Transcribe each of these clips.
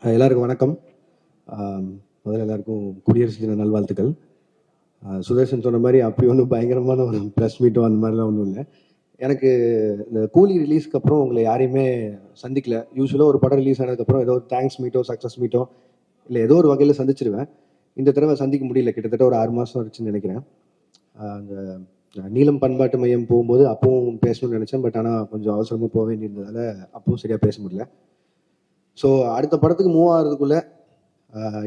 எல்லாருக்கும் வணக்கம். முதல்ல எல்லாருக்கும் குடியரசு தின நல்வாழ்த்துக்கள். சுதர்ஷன் சொன்ன மாதிரி அப்படி ஒன்றும் பயங்கரமான ஒரு ப்ரெஸ் மீட்டோ அந்த மாதிரிலாம் ஒன்றும் இல்லை. எனக்கு இந்த கூலி ரிலீஸ்க்கு அப்புறம் உங்களை யாரையுமே சந்திக்கல. யூஸ்வலாக ஒரு படம் ரிலீஸ் ஆனதுக்கப்புறம் ஏதோ ஒரு தேங்க்ஸ் மீட்டோ சக்ஸஸ் மீட்டோ இல்லை ஏதோ ஒரு வகையில் சந்திச்சிருவேன். இந்த தடவை சந்திக்க முடியல. கிட்டத்தட்ட ஒரு 6 மாதம் ஆச்சுன்னு நினைக்கிறேன். அந்த நீலம் பண்பாட்டு மையம் போகும்போது அப்பவும் பேசணும்னு நினச்சேன். பட் ஆனால் கொஞ்சம் அவசரமாக போக வேண்டியிருந்ததால் அப்பவும் சரியாக பேச முடியல. ஸோ அடுத்த படத்துக்கு மூவ் ஆகிறதுக்குள்ள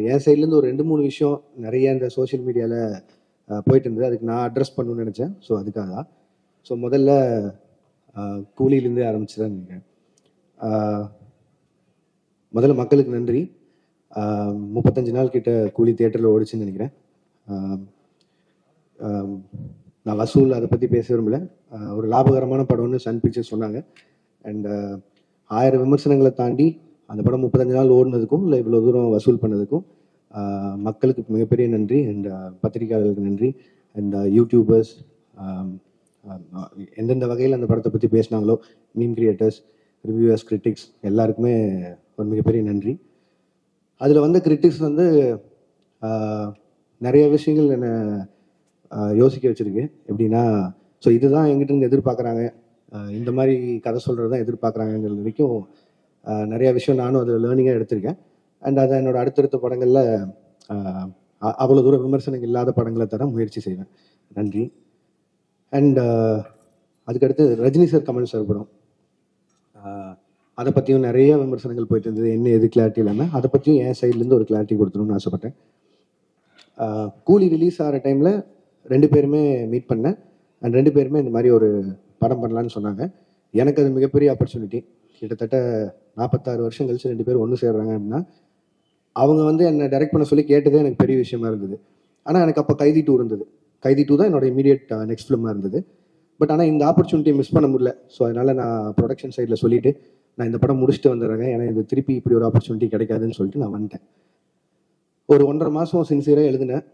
என் சைட்லேருந்து ஒரு 2-3 விஷயம் நிறைய இந்த சோஷியல் மீடியாவில் போயிட்டு இருந்தது. அதுக்கு நான் அட்ரஸ் பண்ணணும்னு நினச்சேன். ஸோ அதுக்காக தான். ஸோ முதல்ல கூலியிலேருந்தே ஆரம்பிச்சுதான் நினைக்கிறேன். முதல்ல மக்களுக்கு நன்றி. 35 நாள் கிட்ட கூலி தியேட்டரில் ஓடிச்சுன்னு நினைக்கிறேன். நான் வசூல் அதை பற்றி பேச விரும்பல. ஒரு லாபகரமான படம்னு சன் பிக்சர்ஸ் சொன்னாங்க. அண்ட் 1000 விமர்சனங்களை தாண்டி அந்த படம் 35 நாள் ஓடினதுக்கும் இல்லை இவ்வளோ தூரம் வசூல் பண்ணதுக்கும் மக்களுக்கு மிகப்பெரிய நன்றி. அண்ட் பத்திரிகையாளர்களுக்கு நன்றி. அண்ட் யூடியூபர்ஸ் எந்தெந்த வகையில் அந்த படத்தை பற்றி பேசினாங்களோ, மீம் கிரியேட்டர்ஸ், ரிவ்யூவர்ஸ், கிரிட்டிக்ஸ் எல்லாருக்குமே ஒரு மிகப்பெரிய நன்றி. அதில் வந்த கிரிட்டிக்ஸ் வந்து நிறைய விஷயங்கள் என்னை யோசிக்க வச்சுருக்கு. எப்படின்னா, ஸோ இதுதான் எங்கிட்ட இருந்து எதிர்பார்க்குறாங்க, இந்த மாதிரி கதை சொல்கிறது தான் எதிர்பார்க்குறாங்கங்கிற வரைக்கும் நிறைய விஷயம் நானும் அதில் லேர்னிங்காக எடுத்திருக்கேன். அண்ட் அதை என்னோட அடுத்தடுத்த படங்களில் அவ்வளோ தூரம் விமர்சனங்கள் இல்லாத படங்களை தர முயற்சி செய்வேன். நன்றி. அண்ட் அதுக்கடுத்து ரஜினி சார், கமல் சார் படம், அதை பற்றியும் நிறைய விமர்சனங்கள் போயிட்டு இருந்தது. என்ன எது கிளாரிட்டி இல்லாமல் அதை பற்றியும் என் சைட்லேருந்து ஒரு கிளாரிட்டி கொடுத்துணும்னு ஆசைப்பட்டேன். கூலி ரிலீஸ் ஆகிற டைமில் 2 பேருமே மீட் பண்ணேன். அண்ட் 2 பேருமே இந்த மாதிரி ஒரு படம் பண்ணலான்னு சொன்னாங்க. எனக்கு அது மிகப்பெரிய ஆப்பர்ச்சுனிட்டி. கிட்டத்தட்ட 46 வருஷம் கழிச்சு 2 பேரும் ஒன்று சேர்றாங்க அப்படின்னா, அவங்க வந்து என்னை டைரக்ட் பண்ண சொல்லி கேட்டதே எனக்கு பெரிய விஷயமா இருந்தது. ஆனால் எனக்கு அப்போ கைதி 2 இருந்தது. கைதி 2 தான் என்னோட இமீடியட் நெக்ஸ்ட் ஃபிலிமாக இருந்தது. பட் ஆனால் இந்த ஆப்பர்ச்சுனிட்டியை மிஸ் பண்ண முடியல. ஸோ அதனால் நான் ப்ரொடக்ஷன் சைடில் சொல்லிவிட்டு நான் இந்த படம் முடிச்சுட்டு வந்துடுறேங்க, ஏன்னா இது திருப்பி இப்படி ஒரு ஆப்பர்ச்சுனிட்டி கிடைக்காதுன்னு சொல்லிட்டு நான் வந்துட்டேன். ஒரு 1.5 மாதம் சின்சியராக எழுதினேன்.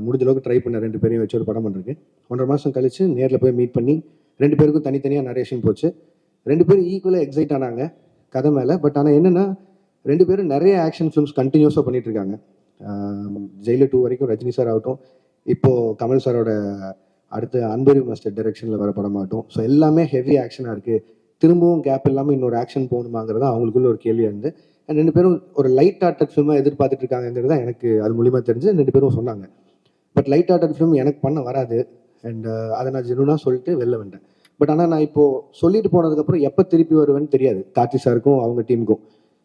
முடிஞ்ச அளவுக்கு ட்ரை பண்ணேன் 2 பேரையும் வச்சு ஒரு படம் பண்ணுறதுக்கு. 1.5 மாதம் கழிச்சு நேரில் போய் மீட் பண்ணி 2 பேருக்கும் தனித்தனியாக நரேஷன் போச்சு. 2 பேரும் ஈக்குவலாக எக்ஸைட் ஆனாங்க கதை மேலே. பட் ஆனால் என்னென்னா, 2 பேரும் நிறைய ஆக்ஷன் ஃபிலிம்ஸ் கண்டினியூஸாக பண்ணிட்டு இருக்காங்க. ஜெயிலர் 2 வரைக்கும் ரஜினி சார் ஆகட்டும், இப்போது கமல் சாரோட அடுத்து அன்பரி மாஸ்டர் டைரக்ஷனில் வர படமாகட்டும். ஸோ எல்லாமே ஹெவி ஆக்ஷனாக இருக்குது. திரும்பவும் கேப் இல்லாமல் இன்னொரு ஆக்ஷன் போகணுமாங்கிறதா அவங்களுக்குள்ள ஒரு கேள்வியாக இருந்து, அண்ட் 2 பேரும் ஒரு லைட் ஆர்டட் ஃபிலிமாக எதிர்பார்த்துட்டு இருக்காங்கிறது தான் எனக்கு அது மூலிமா தெரிஞ்சு 2 பேரும் சொன்னாங்க. பட் லைட் ஆர்டட் ஃபிலிம் எனக்கு பண்ண வராது. அண்ட் அதை நான் ஜெனுனாக சொல்லிட்டு வெளில வந்துட்டேன். பட் ஆனால் நான் இப்போது சொல்லிட்டு போனதுக்கப்புறம் எப்போ திருப்பி வருவேன்னு தெரியாது கார்த்தி சாருக்கும் அவங்க டீமுக்கும்.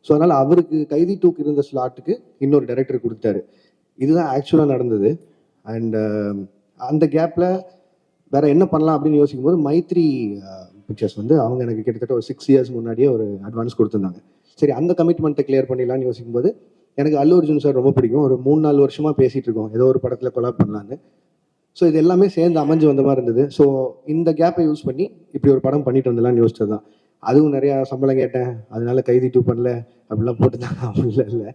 ஸோ அதனால் அவருக்கு கைதி 2 இருந்த ஸ்லாட்டுக்கு இன்னொரு டைரக்டர் கொடுத்தாரு. இதுதான் ஆக்சுவலாக நடந்தது. அண்ட் அந்த கேப்பில் வேற என்ன பண்ணலாம் அப்படின்னு யோசிக்கும் போது மைத்ரி பிக்சர்ஸ் வந்து அவங்க எனக்கு கிட்டத்தட்ட ஒரு 6 இயர்ஸ் முன்னாடியே ஒரு அட்வான்ஸ் கொடுத்துருந்தாங்க. சரி, அந்த கமிட்மெண்ட்டை கிளியர் பண்ணிடலான்னு யோசிக்கும் போது எனக்கு அல்லு அர்ஜுன் சார் ரொம்ப பிடிக்கும். ஒரு 3-4 வருஷமாக பேசிகிட்டு இருக்கோம் ஏதோ ஒரு படத்தில் கொலாப் பண்ணலான்னு. ஸோ இது எல்லாமே சேர்ந்து அமைஞ்சு வந்த மாதிரி இருந்தது. ஸோ இந்த கேப்பை யூஸ் பண்ணி இப்படி ஒரு படம் பண்ணிட்டு வந்துடலான்னு யோசிச்சது தான். அதுவும் நிறையா சம்பளம் கேட்டேன், அதனால கைதி 2 பண்ணல அப்படிலாம் போட்டுதான். அப்படிலாம் இல்லை,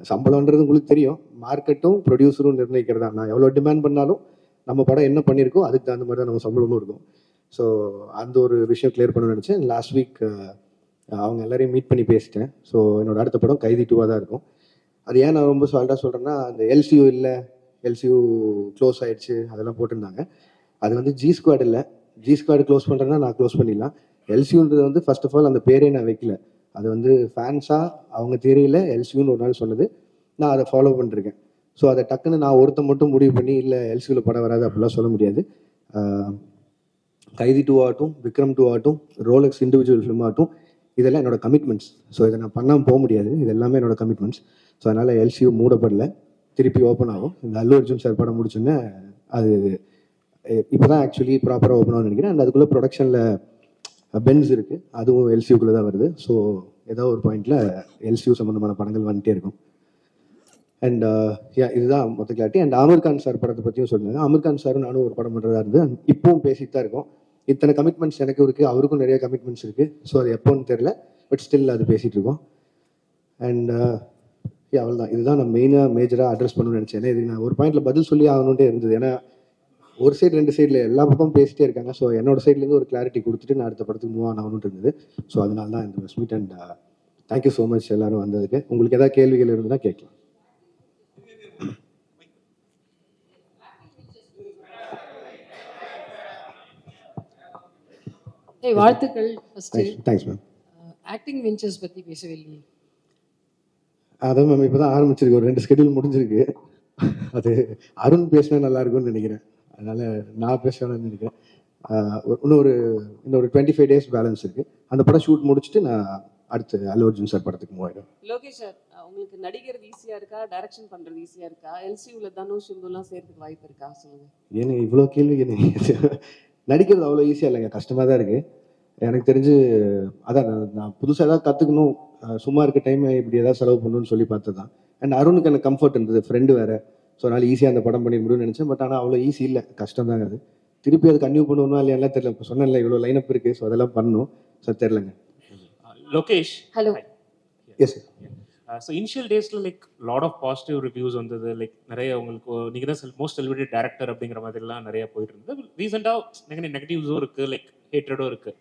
சம்பளம்ன்றது உங்களுக்கு தெரியும், மார்க்கெட்டும் ப்ரொடியூசரும் நிர்ணயிக்கிறதா. நான் எவ்வளோ டிமாண்ட் பண்ணாலும் நம்ம படம் என்ன பண்ணியிருக்கோம் அதுக்கு தகுந்த மாதிரி தான் நம்ம சம்பளமும் இருக்கும். ஸோ அந்த ஒரு விஷயம் கிளியர் பண்ணணும்னு நினச்சேன். லாஸ்ட் வீக் அவங்க எல்லாரையும் மீட் பண்ணி பேசிட்டேன். ஸோ என்னோட அடுத்த படம் கைதி 2 தான் இருக்கும். அது ஏன் நான் ரொம்ப சால்ட்டாக சொல்கிறேன்னா, அந்த எல்சியூ இல்லை, எல்சியூ க்ளோஸ் ஆகிடுச்சு அதெல்லாம் போட்டிருந்தாங்க. அது வந்து ஜி ஸ்குவாட் இல்லை. ஜி ஸ்குவாட் க்ளோஸ் பண்ணுறேன்னா நான் க்ளோஸ் பண்ணிடலாம். எல்சியூன்றது வந்து ஃபர்ஸ்ட் ஆஃப் ஆல் அந்த பேரே நான் வைக்கல. அது வந்து ஃபேன்ஸாக அவங்க தெரியல எல்சியூன்னு ஒரு நாள் சொன்னது, நான் அதை ஃபாலோ பண்ணிருக்கேன். ஸோ அதை டக்குன்னு நான் ஒருத்தன் மட்டும் முடிவு பண்ணி இல்லை எல்சியூவில் படம் வராது அப்படிலாம் சொல்ல முடியாது. கைதி 2 ஆகட்டும், விக்ரம் 2 ஆகட்டும், ரோலெக்ஸ் இண்டிவிஜுவல் ஃபிலிம் ஆகட்டும், இதெல்லாம் என்னோட கமிட்மெண்ட்ஸ். ஸோ இதை நான் பண்ணாமல் போக முடியாது. இது எல்லாமே என்னோட கமிட்மெண்ட்ஸ். ஸோ அதனால் எல்சியூ மூடப்படல, திருப்பி ஓப்பன் ஆகும். இந்த அல்லு அர்ஜுன் சார் படம் முடிச்சோன்னே அது இப்போ தான் ஆக்சுவலி ப்ராப்பராக ஓப்பன் ஆகும்னு நினைக்கிறேன். அண்ட் அதுக்குள்ளே ப்ரொடக்ஷனில் பென்ஸ் இருக்குது, அதுவும் எல்சியூக்குள்ளே தான் வருது. ஸோ ஏதோ ஒரு பாயிண்டில் எல்சியூ சம்மந்தமான படங்கள் வந்துட்டே இருக்கும். அண்ட் இதுதான் மொத்த clarity. And Aamir Khan sir படத்தை பற்றியும் சொன்னாங்க. அமீர் கான் சாரும் நானும் ஒரு படம் பண்ணுறதா இருந்து இப்பவும் பேசிட்டு தான் இருக்கோம். இத்தனை கமிட்மெண்ட்ஸ் எனக்கு இருக்குது, அவருக்கும் நிறைய கமிட்மெண்ட்ஸ் இருக்குது. ஸோ அது எப்போன்னு தெரியல, பட் ஸ்டில் அது பேசிகிட்டு இருக்கோம். அண்ட் அவ்வளோதான். இதுதான் நான் மேஜராக அட்ரஸ் பண்ணணும்னு நினச்சேன். ஏன்னா இதுக்கு நான் ஒரு பாயிண்டில் பதில் சொல்லி ஆகணுன்ட்டே இருந்தது. ஏன்னா ஒரு சைடு 2 சைடில் எல்லா பக்கமும் பேசிட்டே இருக்காங்க. ஸோ என்னோட சைட்லேருந்து ஒரு கிளாரிட்டி கொடுத்துட்டு நான் அடுத்த படத்துக்கு மூவ் ஆகணும்னு இருந்தது. ஸோ அதனால தான் இந்த press meet. And thank you so much எல்லாரும் வந்ததுக்கு. உங்களுக்கு ஏதாவது கேள்விகள் இருந்தால் கேட்கலாம். வாழ்த்துக்கள். First thanks ma'am. Acting ventures பத்தி பேசவே இல்லையே. அதான் மேம் இப்போ தான் ஆரம்பிச்சிருக்கு, ஒரு 2 ஸ்கெடியூல் முடிஞ்சிருக்கு. அது அருண் பேசினா நல்லா இருக்கும்னு நினைக்கிறேன், அதனால நான் பேசணும்னு நினைக்கிறேன். இன்னொரு 25 டேஸ் பேலன்ஸ் இருக்கு. அந்த படம் ஷூட் முடிச்சுட்டு நான் அடுத்து அல்லு அர்ஜுன் சார் படத்துக்கு மூவ் ஆயிடும். லோகேஷ் சார், உங்களுக்கு நடிக்கிறது ஈஸியா இருக்கா, டைரக்ஷன் பண்றது ஈஸியா இருக்கா? எல்சியூல தனுஷ் சிம்புலாம் சேர்த்துக்கு வாய்ப்பு இருக்கா சொல்லுங்க. ஏன்னு இவ்வளோ கேள்வி நடிக்கிறது அவ்வளோ ஈஸியாக இல்லைங்க, கஷ்டமாக தான் இருக்குது எனக்கு தெரிஞ்சு. அதான் நான் புதுசாக ஏதாவது கற்றுக்கணும், சும்மா இருக்க டைம் இப்படி ஏதாவது செலவு பண்ணணும்னு சொல்லி பார்த்தது தான். அண்ட் அருணுக்கு எனக்கு கம்ஃபர்ட் இருந்தது, ஃப்ரெண்டு வேறு. ஸோ அதனால் ஈஸியாக அந்த படம் பண்ணிட முடியும்னு நினச்சேன். பட் ஆனால் அவ்வளோ ஈஸி இல்லை, கஷ்டம் தாங்க அது. திருப்பி அது கன்டினியூ பண்ணுவோம்னா இல்லையா தெரியல. இப்போ சொன்னேன்ல இவ்வளோ லைனப் இருக்குது, ஸோ அதெல்லாம் பண்ணணும். ஸோ தெரிலங்க. Lokesh, hello. Yes sir. So initial டேஸில் like lot of positive reviews வந்தது. லைக் நிறைய உங்களுக்கு நீங்கள் தான் மோஸ்ட் செலிபிரிட்டி டேரக்டர் அப்படிங்கிற மாதிரிலாம் நிறைய போயிட்டு இருந்தது. ரீசெண்டாக நெகட்டிவ்ஸும் இருக்குது, லைக் ஹேட்ரடும் இருக்குது.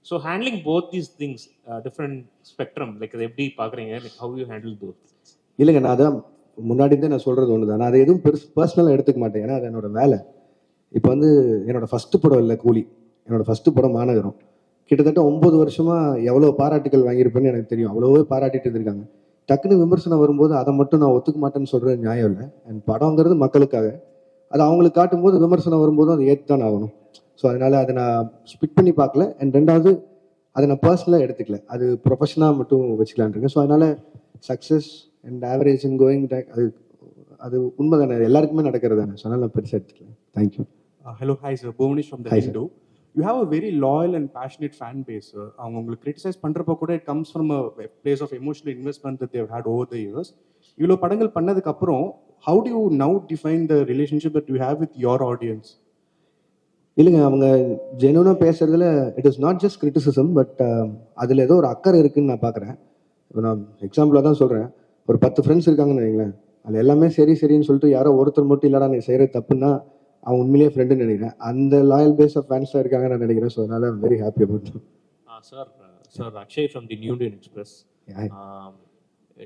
So handling both these things, different spectrum, like அதை எப்படி பார்க்குறீங்க? Like how you handle those? இல்லைங்க, நான் அதான் முன்னாடி தான் நான் சொல்கிறது ஒன்று தான். நான் அதை எதுவும் பர்சனலாக எடுத்துக்க மாட்டேன், ஏன்னா அது என்னோட வேலை. இப்போ வந்து என்னோட ஃபஸ்ட்டு படம் இல்லை கூலி, என்னோட ஃபஸ்ட்டு படம் மாநகரம். கிட்டத்தட்ட 9 வருஷமாக எவ்வளோ பாராட்டுகள் வாங்கியிருப்பேன்னு எனக்கு தெரியும். அவ்வளோவே பாராட்டிட்டு இருந்திருக்காங்க. டக்குன்னு விமர்சனம் வரும்போது அதை மட்டும் நான் ஒத்துக்க மாட்டேன்னு சொல்கிறது நியாயம் இல்லை. அண்ட் படங்கிறது மக்களுக்காக, அது அவங்களுக்கு காட்டும்போது விமர்சனம் வரும்போதும் அதை ஏற்று தான் ஆகணும். ஸோ அதனால் அதை நான் ஸ்பிட் பண்ணி பார்க்கல. அண்ட் ரெண்டாவது, அதை நான் பர்சனலாக எடுத்துக்கல, அது ப்ரொஃபஷனாக மட்டும் வச்சுக்கலான் இருக்கேன். ஸோ அதனால் success and average and going அது உண்மை தானே, எல்லாருக்குமே நடக்கிறது தானே. ஸோ அதனால் நான் பெருசாக எடுத்துக்கலாம். Thank you. Hello, hi sir. Bhuvanish from the Hindu. You have a very loyal and passionate fan base. அவங்க உங்களுக்கு கிரிட்டிசைஸ் பண்ணுறப்போ கூட it comes from a place of emotional investment that they have had over the years. இவ்வளோ படங்கள் பண்ணதுக்கப்புறம் how do you now define the relationship that you have with your audience? இல்லைங்க, அவங்க ஜெனுவனாக பேசுறதுல it is not just criticism, but அதில் ஏதோ ஒரு அக்கறை இருக்குன்னு நான் பார்க்குறேன். இப்போ நான் எக்ஸாம்பிளாக தான் சொல்கிறேன், ஒரு 10 ஃப்ரெண்ட்ஸ் இருக்காங்கன்னு வைங்களேன், அதில் எல்லாமே சரின்னு சொல்லிட்டு யாரோ ஒருத்தர் மட்டும் இல்லைடா நீ செய்கிற தப்புன்னா அவன் உண்மையிலேயே ஃப்ரெண்டுன்னு நினைக்கிறேன். அந்த லாயல் பேஸ் ஆஃப் ஃபேன்ஸாக இருக்காங்க நான் நினைக்கிறேன். ஸோ அதனால very happy about. Sir Akshay from the new Indian express.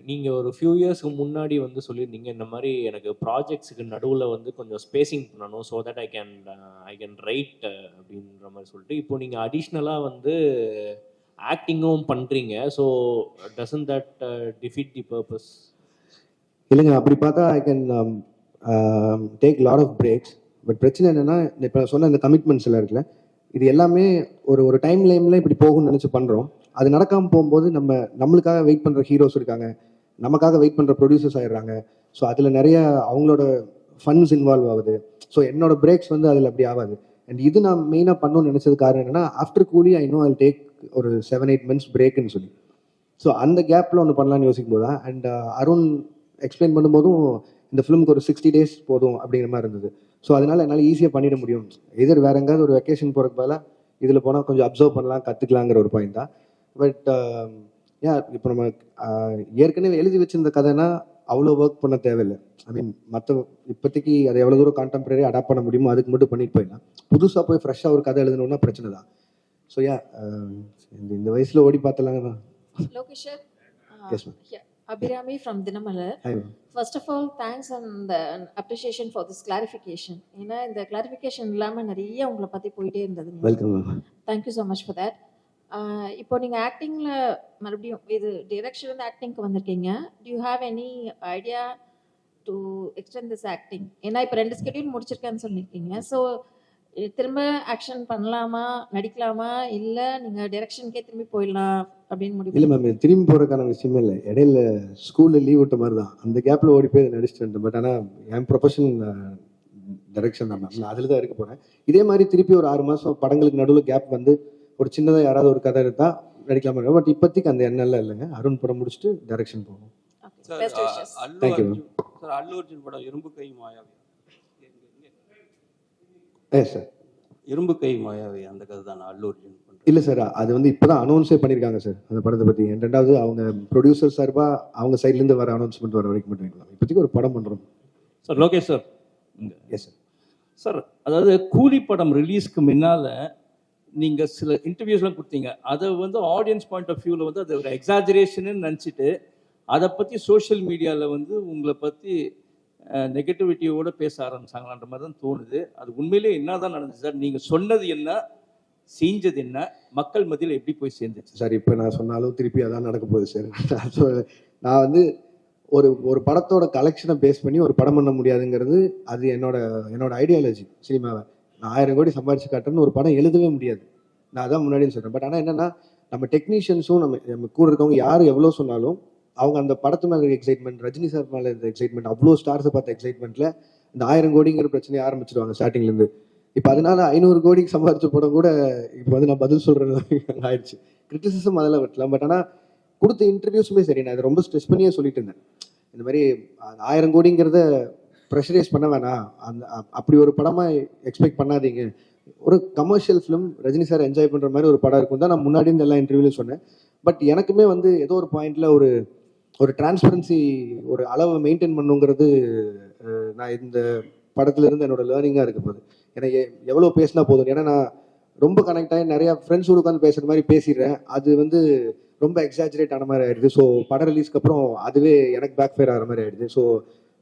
நீங்கள் ஒரு ஃபியூ இயர்ஸ்க்கு முன்னாடி வந்து சொல்லியிருந்தீங்க, இந்த மாதிரி எனக்கு ப்ராஜெக்ட்ஸுக்கு நடுவில் வந்து கொஞ்சம் ஸ்பேசிங் பண்ணணும், so that I can write அப்படின்ற மாதிரி சொல்லிட்டு, இப்போ நீங்கள் அடிஷ்னலாக வந்து ஆக்டிங்கும் பண்ணுறீங்க. So doesn't that defeat the purpose? இல்லைங்க, அப்படி பார்த்தா I can take lot of breaks. But பிரச்சனை என்னென்னா, இப்போ சொன்ன இந்த கமிட்மெண்ட்ஸ் எல்லாம் இருக்குல்ல, இது எல்லாமே ஒரு டைம் லைனில் இப்படி போகும்னு நினச்சி பண்ணுறோம். அது நடக்காமல் போகும்போது நம்மளுக்காக வெயிட் பண்ணுற ஹீரோஸ் இருக்காங்க, நமக்காக வெயிட் பண்ணுற ப்ரொடியூசர்ஸ் ஆகிடுறாங்க. ஸோ அதில் நிறைய அவங்களோட ஃபண்ட்ஸ் இன்வால்வ் ஆகுது. ஸோ என்னோட பிரேக்ஸ் வந்து அதில் அப்படி ஆகாது. அண்ட் இது நான் மெயினாக பண்ணணும்னு நினச்சது காரணம் என்னென்னா, ஆஃப்டர் கூலி ஐ நோ ஐ டேக் ஒரு 7-8 months பிரேக்குன்னு சொல்லி. ஸோ அந்த கேப்பில் ஒன்று பண்ணலான்னு யோசிக்கும் போது தான், அண்ட் அருண் எக்ஸ்பிளைன் பண்ணும்போதும் இந்த ஃபிலிமுக்கு ஒரு 60 days போதும் அப்படிங்கிற மாதிரி இருந்தது. ஸோ அதனால் என்னால் ஈஸியாக பண்ணிட முடியும். எதிர் வேறு எங்கேயாவது ஒரு வெக்கேஷன் போகிறதுக்கு பதிலாக இதில் போனால் கொஞ்சம் அப்சர்வ் பண்ணலாம், கற்றுக்கலாங்கிற ஒரு பாயிண்ட் தான். பட் இப்போ நம்ம ஏற்கனவே எழுதி வச்சிருந்த கதைனா அவ்வளோ ஒர்க் பண்ண தேவையில்லை. ஐ மீன் இப்போதைக்கு அதை எவ்வளோ தூரம் கான்டெம்பரரி அடாப்ட் பண்ண முடியுமோ அதுக்கு மட்டும் பண்ணிட்டு போயிடலாம். புதுசாக போய் ஃப்ரெஷ்ஷாக ஒரு கதை எழுதணும்னா பிரச்சனை தான். ஸோ இந்த வயசில் ஓடி பார்த்தலாங்க தான். Lokesh sir. Yes ma'am. Abhirami from Dinamalar. Hi ma'am. First of all, thanks and appreciation for this clarification. ஏன்னா இந்த கிளாரிஃபிகேஷன் இல்லாமல் நிறைய உங்களை பற்றி போயிட்டே இருந்தது. Welcome ma'am. Thank you so much for that. இப்போ நீங்கள் ஆக்டிங்கில் மறுபடியும் இது டிரெக்ஷன் ஆக்டிங்க்கு வந்திருக்கீங்க. To you have any idea to extend this acting? ஏன்னா இப்போ 2 ஸ்கெடியூல் முடிச்சிருக்கேன்னு சொல்லியிருக்கீங்க. ஸோ திரும்ப ஆக்ஷன் பண்ணலாமா, நடிக்கலாமா, இல்லை நீங்கள் டிரெக்ஷனுக்கே திரும்பி போயிடலாம் அப்படின்னு முடிவு? இல்லை மேம், திரும்பி போகிறதுக்கான விஷயமே இல்லை. இடையில ஸ்கூலில் லீவ் விட்ட மாதிரி தான், அந்த கேப்பில் ஓடி போய் நடிச்சுட்டு. பட் ஆனால் என் ப்ரொஃபஷன் டைரக்ஷன் தான் மேம், நான் அதில் தான் இருக்க போகிறேன். இதே மாதிரி திருப்பி ஒரு 6 மாதம் படங்களுக்கு நடுவில் கேப் வந்து ஒரு சின்னதாக யாராவது ஒரு கதை எடுத்தால் நடிக்கலாமா. பட் இப்போதைக்கு அந்த எண்ணெல்லாம் இல்லைங்க. அருண் படம் முடிச்சுட்டு டைரக்ஷன் போகணும். Thank you ma'am. சார், அல்லு அர்ஜுன் படம் இரும்பு கை மாயாவி. சார், இரும்பு கை மாயாவி அந்த கதை தான் அல்லு அர்ஜுன் பண்ணுறேன். இல்லை சார், அது வந்து இப்போ தான் அனௌன்ஸே பண்ணியிருக்காங்க சார் அந்த படத்தை பற்றி. ரெண்டாவது அவங்க ப்ரொடியூசர் சார்பாக அவங்க சைட்லேருந்து வர அனௌன்ஸ்மெண்ட் வர வரைக்கும் மட்டும் இருக்கலாம். இப்போதைக்கு ஒரு படம் பண்ணுறோம் sir. Lokesh sir. Yes sir. Sir, அதாவது கூலி படம் ரிலீஸ்க்கு முன்னால் நீங்கள் சில இன்டர்வியூஸ்லாம் கொடுத்தீங்க, அதை வந்து ஆடியன்ஸ் பாயிண்ட் ஆஃப் வியூவில் வந்து அது ஒரு எக்ஸாஜரேஷன்னு நினச்சிட்டு அதை பற்றி சோஷியல் மீடியாவில் வந்து உங்களை பற்றி நெகட்டிவிட்டியோடு பேச ஆரம்பிச்சாங்களான்ற மாதிரி தான் தோணுது. அது உண்மையிலே என்ன தான் நடந்துச்சு சார்? நீங்கள் சொன்னது என்ன, செஞ்சது என்ன, மக்கள் மத்தியில் எப்படி போய் சேர்ந்துச்சு சார்? இப்போ நான் சொன்னாலும் திருப்பி அதான் நடக்க போகுது சார். நான் வந்து ஒரு படத்தோட கலெக்ஷனை பேஸ் பண்ணி ஒரு படம் பண்ண முடியாதுங்கிறது அது என்னோட ஐடியாலஜி. சினிமாவை நான் 1000 கோடி சம்பாதிச்சு காட்டுறேன்னு ஒரு படம் எழுதவே முடியாது. நான் அதான் முன்னாடியே சொல்கிறேன். பட் ஆனால் என்னென்னா, நம்ம டெக்னீஷியன்ஸும் நம்ம கூட இருக்கவங்க யார் எவ்வளோ சொன்னாலும் அவங்க அந்த படத்து மேலே இருக்க எக்ஸைட்மெண்ட், ரஜினி சார் மேலே இருக்க எக்ஸைட்மெண்ட், அவ்வளோ ஸ்டார்ஸை பார்த்த எக்ஸைட்மெண்ட்டில் இந்த 1000 கோடிங்கிற பிரச்சனையை ஆரம்பிச்சிடுவாங்க ஸ்டார்டிங்லேருந்து. இப்போ அதனால 500 கோடிக்கு சம்பாதிச்ச படம் கூட இப்போ வந்து நான் பதில் சொல்கிறது ஆயிடுச்சு. கிரிட்டிசிசம் அதெல்லாம் வெட்டலாம். பட் ஆனால் கொடுத்த இன்டர்வியூஸுமே சரி, நான் அதை ரொம்ப ஸ்ட்ரெஸ் பண்ணியே சொல்லிட்டு இருந்தேன். இந்த மாதிரி 1000 கோடிங்கிறத ப்ரெஷரைஸ் பண்ண வேணாம், அப்படி ஒரு படமாக எக்ஸ்பெக்ட் பண்ணாதீங்க. ஒரு commercial film Rajini sir enjoy பண்ணுற மாதிரி ஒரு படம் இருக்கும் தான் நான் முன்னாடி இந்த எல்லா இன்டர்வியூலையும் சொன்னேன். பட் எனக்குமே வந்து ஏதோ ஒரு பாயிண்டில் ஒரு டிரான்ஸ்பரன்சி, ஒரு அளவை மெயின்டைன் பண்ணுங்கிறது நான் இந்த படத்துலேருந்து என்னோட லேர்னிங்காக இருக்க போகுது. எனக்கு எவ்வளோ பேசினா போதும். ஏன்னா நான் ரொம்ப கனெக்ட் ஆகி நிறையா ஃப்ரெண்ட்ஸோடு உட்காந்து பேசுகிற மாதிரி பேசிடுறேன். அது வந்து ரொம்ப எக்ஸாஜரேட் ஆன மாதிரி ஆகிடுது. ஸோ படம் ரிலீஸ்க்கு அப்புறம் அதுவே எனக்கு பேக் ஃபயர் ஆகிற மாதிரி ஆகிடுது. ஸோ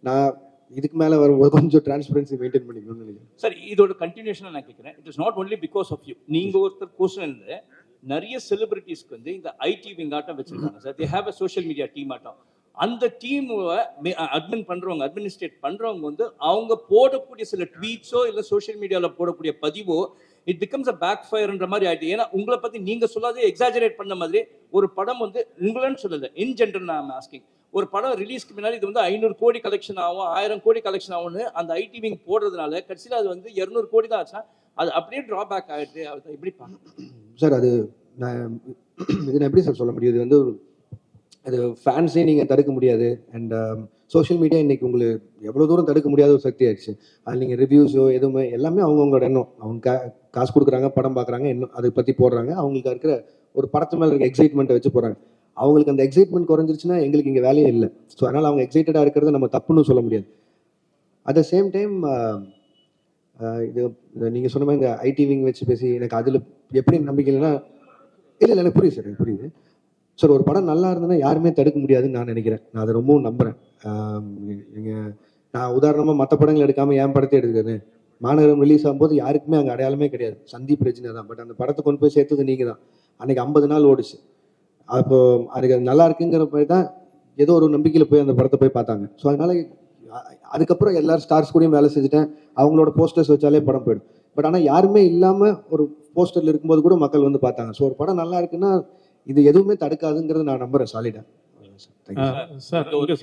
நான் இதுக்கு மேலே வரும்போது கொஞ்சம் டிரான்ஸ்பரன்சி மெயின்டைன் பண்ணிக்கணும்னு நினைக்கிறேன். சார், இதோட கண்டினியூஷனாக நான் கேட்குறேன். It is not only because of you. நீங்கள் ஒருத்தர் கொஸ்டின் இருந்து நிறைய செலிபிரிட்டிஸ்க்கு வந்து இந்த ஐடி விங் ஆட்டம் வச்சிருக்காங்க sir. They have a social media team ஆட்டம். அந்த டீமுவை அட்மினிஸ்ட்ரேட் பண்ணுறவங்க வந்து அவங்க போடக்கூடிய சில ட்வீட்ஸோ இல்லை சோஷியல் மீடியாவில் போடக்கூடிய பதிவோ இட் பிகம்ஸ் அ பேக் ஃபயர்ன்ற மாதிரி ஆகிடுது. ஏன்னா உங்களை பற்றி நீங்கள் சொல்லாதே எக்ஸாஜரேட் பண்ண மாதிரி ஒரு படம் வந்து உங்களன்னு சொல்லலை, இன் ஜென்ரல் நான் ஆஸ்கிங். ஒரு படம் ரிலீஸ்க்கு முன்னாடி இது வந்து 500 கோடி கலெக்ஷன் ஆகும், 1000 கோடி கலெக்ஷன் ஆகும்னு அந்த ஐடி விங் போடுறதுனால கடைசியில் அது வந்து 200 கோடி தான் ஆச்சா, அது அப்படியே ட்ராபேக் ஆகிடுது. அது எப்படி சார்? அது நான் எப்படி சார் சொல்ல முடியும்? இது வந்து அது ஃபேன்ஸே நீங்கள் தடுக்க முடியாது. அண்ட் சோஷியல் மீடியா இன்றைக்கி உங்களுக்கு எவ்வளோ தூரம் தடுக்க முடியாத ஒரு சக்தி ஆயிடுச்சு. அது நீங்கள் ரிவ்யூஸோ எதுவுமே எல்லாமே அவங்கவுங்களோட எண்ணம். அவங்க காசு கொடுக்குறாங்க, படம் பார்க்குறாங்க, இன்னும் அதை பற்றி போடுறாங்க. அவங்களுக்கு இருக்கிற ஒரு படத்து மேலே இருக்க எக்ஸைட்மெண்ட்டை வச்சு போகிறாங்க. அவங்களுக்கு அந்த எக்ஸைட்மெண்ட் குறைஞ்சிருச்சுன்னா எங்களுக்கு இங்கே வேலையே இல்லை. ஸோ அதனால் அவங்க எக்ஸைட்டடாக இருக்கிறத நம்ம தப்புன்னு சொல்ல முடியாது. அட் த சேம் டைம் இது நீங்கள் சொன்ன மாதிரி இந்த ஐடி விங் வச்சு பேசி எனக்கு அதில் எப்படி நம்பிக்கை இல்லைன்னா, இல்லை எனக்கு புரியுது சார், எனக்கு புரியுது சார். ஒரு படம் நல்லா இருந்ததுன்னா யாருமே தடுக்க முடியாதுன்னு நான் நினைக்கிறேன். நான் அதை ரொம்பவும் நம்புகிறேன். நான் உதாரணமாக மற்ற படங்கள் எடுக்காமல் என் படத்தை எடுக்கிறேன். மாநகரம் ரிலீஸ் ஆகும்போது யாருக்குமே அங்கே அடையாளமே கிடையாது, சந்தீப் ரஜினி தான். பட் அந்த படத்தை கொண்டு போய் சேர்த்தது நீங்கள் தான். அன்றைக்கி 50 நாள் ஓடிச்சு. அப்போ அதுக்கு நல்லா இருக்குங்கிற மாதிரி தான் ஏதோ ஒரு நம்பிக்கையில் போய் அந்த படத்தை போய் பார்த்தாங்க. ஸோ அதனால் அதுக்கப்புறம் எல்லாரும் ஸ்டார்ஸ் கூடயும் வேலை செஞ்சுட்டேன். அவங்களோட போஸ்டர்ஸ் வச்சாலே படம் போயிடும். பட் ஆனால் யாருமே இல்லாமல் ஒரு போஸ்டரில் இருக்கும்போது கூட மக்கள் வந்து பார்த்தாங்க. ஸோ ஒரு படம் நல்லா இருக்குன்னா இது எதுவுமே தடுக்காதுங்கிறது நான் நம்புகிறேன் சாலிடாக. சார் லோகேஷ்